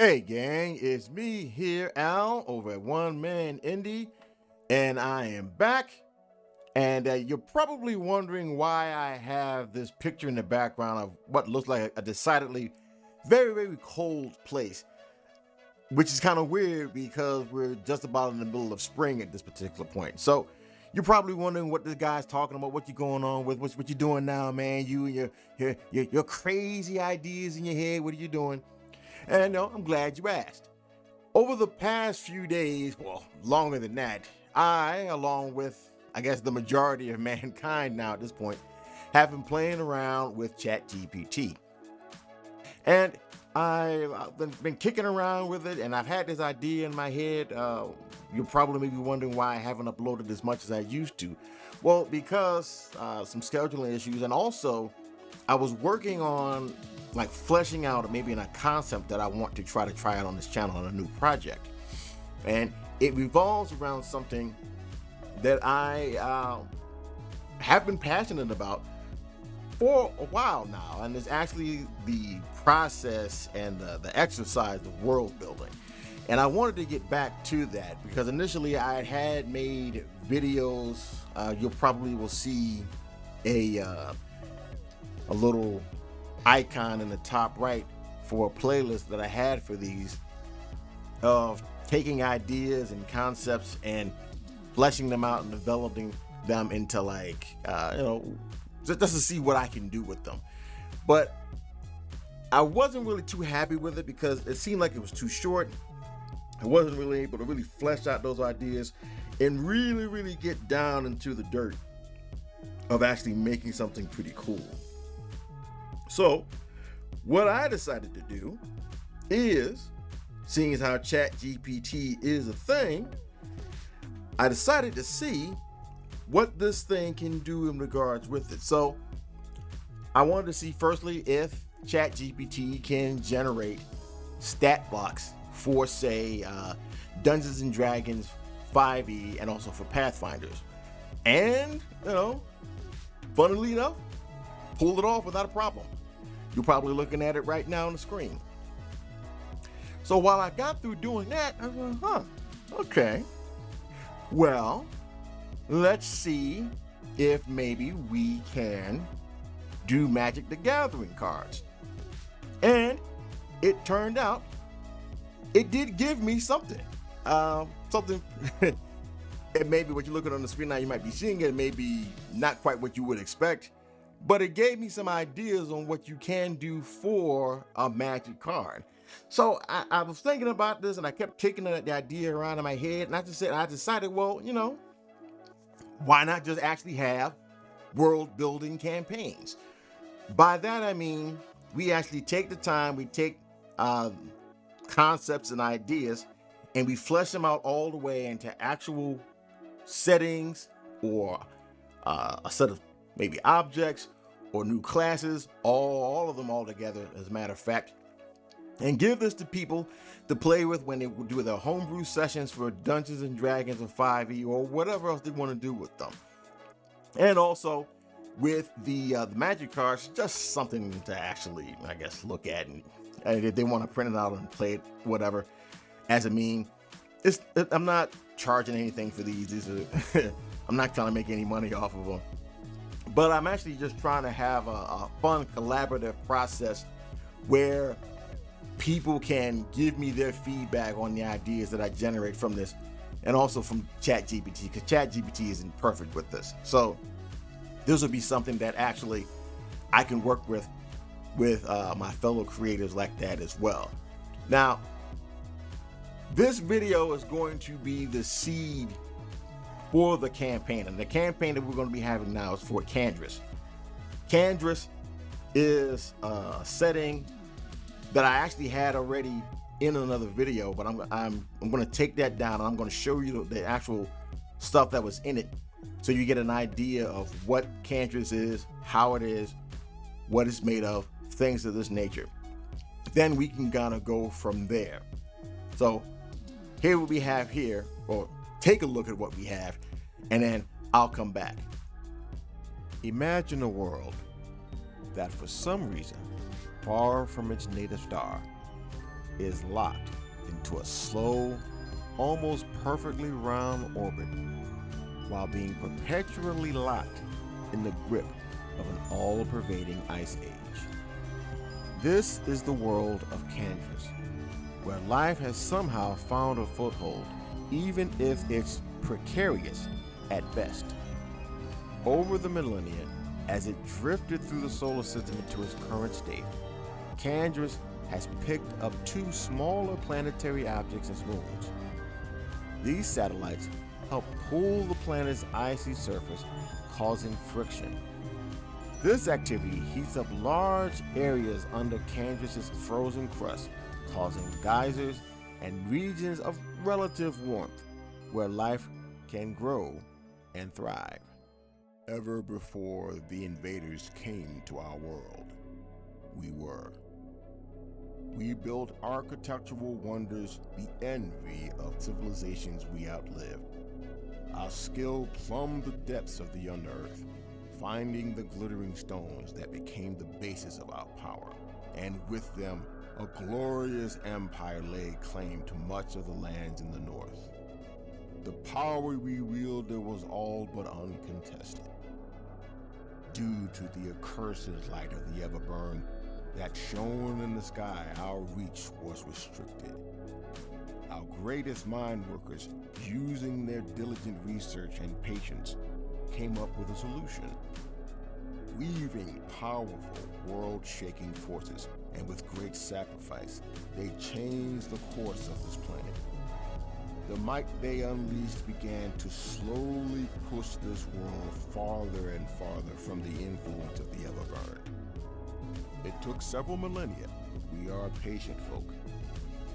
Hey gang, it's me here, Al, over at One Man Indie, and I am back. And you're probably wondering why I have this picture in the background of what looks like a decidedly very cold place, which is kind of weird because we're just about in the middle of spring at this particular point. So you're probably wondering what this guy's talking about, what you're going on with, what you're doing now, man. You and your crazy ideas in your head. What are you doing? And no, I'm glad you asked. Over the past few days, well, longer than that, I, along with, I guess, the majority of mankind now at this point, have been playing around with ChatGPT. And I've been kicking around with it, and I've had this idea in my head. You're probably maybe wondering why I haven't uploaded as much as I used to. Well, because some scheduling issues, and also I was working on like fleshing out maybe in a concept that I want to try out on this channel on a new project. And it revolves around something that I have been passionate about for a while now, and it's actually the process and the exercise of world building. And I wanted to get back to that because initially I had made videos. You probably will see a little icon in the top right for a playlist that I had for these of taking ideas and concepts and fleshing them out and developing them into like just to see what I can do with them. But I wasn't really too happy with it because it seemed like it was too short. I wasn't really able to really flesh out those ideas and really get down into the dirt of actually making something pretty cool. So what I decided to do is, seeing as how ChatGPT is a thing, I decided to see what this thing can do in regards with it. So I wanted to see firstly if ChatGPT can generate stat blocks for, say, Dungeons and Dragons 5e and also for Pathfinders. And, funnily enough, pulled it off without a problem. You're probably looking at it right now on the screen. So while I got through doing that, I went, okay. Well, let's see if maybe we can do Magic the Gathering cards. And it turned out it did give me something. Something it may be what you're looking on the screen now, you might be seeing it, maybe not quite what you would expect. But it gave me some ideas on what you can do for a Magic card. So I was thinking about this and I kept kicking the idea around in my head. And I decided, well, why not just actually have world building campaigns? By that, I mean, we actually take the time, we take concepts and ideas and we flesh them out all the way into actual settings or a set of maybe objects or new classes, all of them all together, as a matter of fact, and give this to people to play with when they do their homebrew sessions for Dungeons and Dragons or 5e or whatever else they want to do with them. And also with the Magic cards, just something to actually, I guess, look at, and if they want to print it out and play it, whatever, as a meme. I'm not charging anything for these. These are I'm not trying to make any money off of them. But I'm actually just trying to have a fun collaborative process where people can give me their feedback on the ideas that I generate from this, and also from ChatGPT, because ChatGPT isn't perfect with this. So this will be something that actually I can work with my fellow creators like that as well. Now, this video is going to be the seed for the campaign, and the campaign that we're going to be having now is for Kandris. Kandris is a setting that I actually had already in another video, but I'm going to take that down and I'm going to show you the actual stuff that was in it, so you get an idea of what Kandris is, how it is, what it's made of, things of this nature. Then we can kind of go from there. So here what we have here, or take a look at what we have, and then I'll come back. Imagine a world that for some reason, far from its native star, is locked into a slow, almost perfectly round orbit, while being perpetually locked in the grip of an all-pervading ice age. This is the world of Kandris, where life has somehow found a foothold, even if it's precarious at best. Over the millennia, as it drifted through the solar system into its current state, Kandris has picked up 2 smaller planetary objects as moons. These satellites help pull the planet's icy surface, causing friction. This activity heats up large areas under Kandris' frozen crust, causing geysers and regions of relative warmth where life can grow and thrive. Ever before the invaders came to our world, we built architectural wonders, the envy of civilizations we outlived. Our skill plumbed the depths of the unearthed, finding the glittering stones that became the basis of our power, and with them, a glorious empire laid claim to much of the lands in the north. The power we wielded was all but uncontested. Due to the accursed light of the Everburn that shone in the sky, our reach was restricted. Our greatest mind workers, using their diligent research and patience, came up with a solution. Weaving powerful, world-shaking forces, and with great sacrifice, they changed the course of this planet. The might they unleashed began to slowly push this world farther and farther from the influence of the Everburn. It took several millennia. We are patient folk.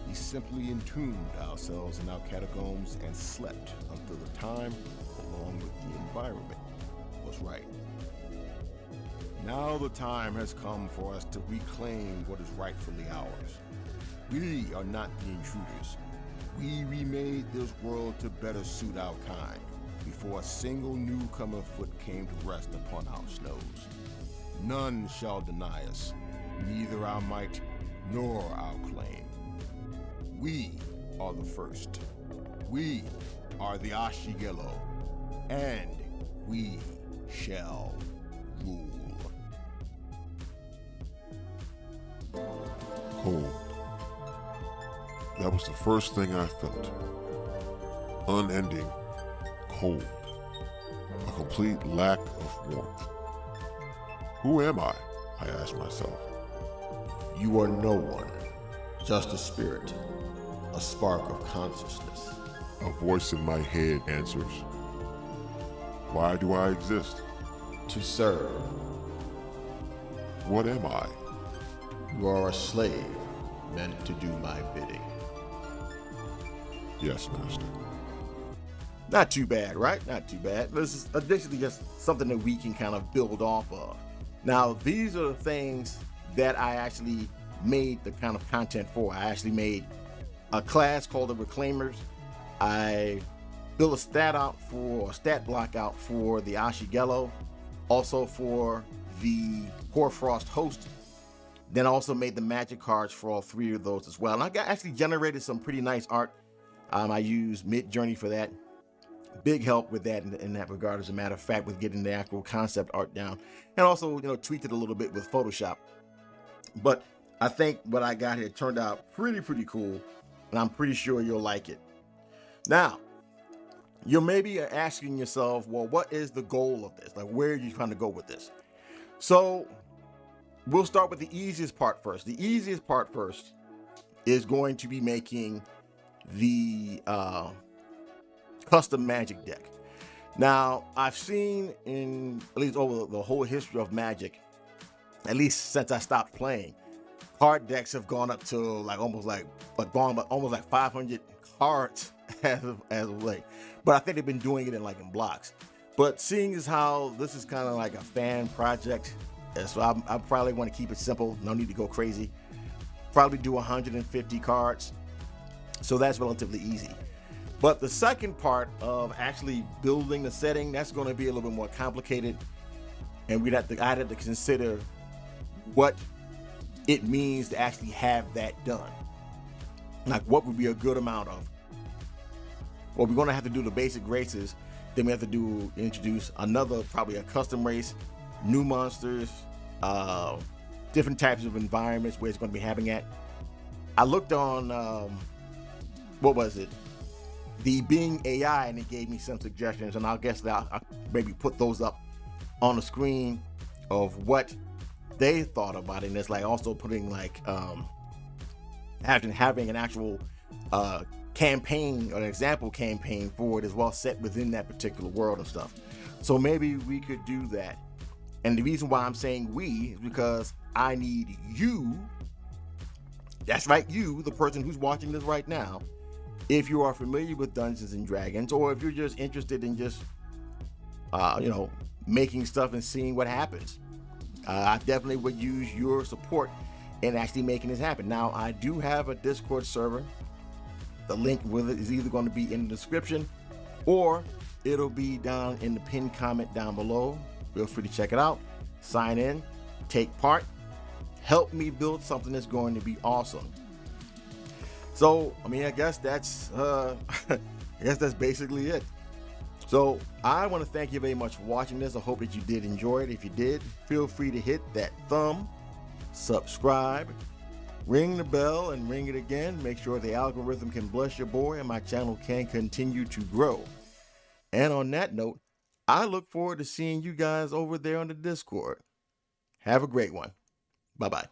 We simply entombed ourselves in our catacombs and slept until the time, along with the environment, was right. Now the time has come for us to reclaim what is rightfully ours. We are not the intruders. We remade this world to better suit our kind before a single newcomer foot came to rest upon our snows. None shall deny us, neither our might nor our claim. We are the first. We are the Ashigelo, and we shall rule. Cold. That was the first thing I felt. Unending cold. A complete lack of warmth. Who am I asked myself. You are no one, just a spirit, a spark of consciousness. A voice in my head answers. Why do I exist? To serve. What am I? You are a slave meant to do my bidding. Yes, Master. Not too bad, right? Not too bad. This is additionally just something that we can kind of build off of. Now, these are the things that I actually made the kind of content for. I actually made a class called the Reclaimers. I built a stat block out for the Ashigelo, also for the Hoarfrost Host. Then I also made the magic cards for all 3 of those as well. And I actually generated some pretty nice art. I used Midjourney for that. Big help with that in that regard, as a matter of fact, with getting the actual concept art down, and also, tweaked it a little bit with Photoshop. But I think what I got here turned out pretty cool, and I'm pretty sure you'll like it. Now, you may be asking yourself, well, what is the goal of this? Like, where are you trying to go with this? So we'll start with the easiest part first. The easiest part first is going to be making the custom Magic deck. Now, I've seen in at least over the whole history of Magic, at least since I stopped playing, card decks have gone up to almost 500 cards as of late. But I think they've been doing it in blocks. But seeing as how this is kind of like a fan project, so I probably want to keep it simple. No need to go crazy. Probably do 150 cards. So that's relatively easy. But the second part of actually building the setting, that's going to be a little bit more complicated. And I'd have to consider what it means to actually have that done. Like, what would be a good amount of? Well, we're gonna have to do the basic races. Then we have to introduce another, probably a custom race, new monsters, different types of environments where it's going to be having at. I looked on, what was it? The Bing AI, and it gave me some suggestions, and I'll maybe put those up on the screen of what they thought about it. And it's like also putting like having an actual campaign or an example campaign for it as well, set within that particular world and stuff. So maybe we could do that. And the reason why I'm saying we is because I need you. That's right, you, the person who's watching this right now. If you are familiar with Dungeons and Dragons, or if you're just interested in just, making stuff and seeing what happens, I definitely would use your support in actually making this happen. Now, I do have a Discord server. The link with it is either going to be in the description or it'll be down in the pinned comment down below. Feel free to check it out, sign in, take part, help me build something that's going to be awesome. So, I guess that's basically it. So I want to thank you very much for watching this. I hope that you did enjoy it. If you did, feel free to hit that thumb, subscribe, ring the bell, and ring it again. Make sure the algorithm can bless your boy and my channel can continue to grow. And on that note, I look forward to seeing you guys over there on the Discord. Have a great one. Bye-bye.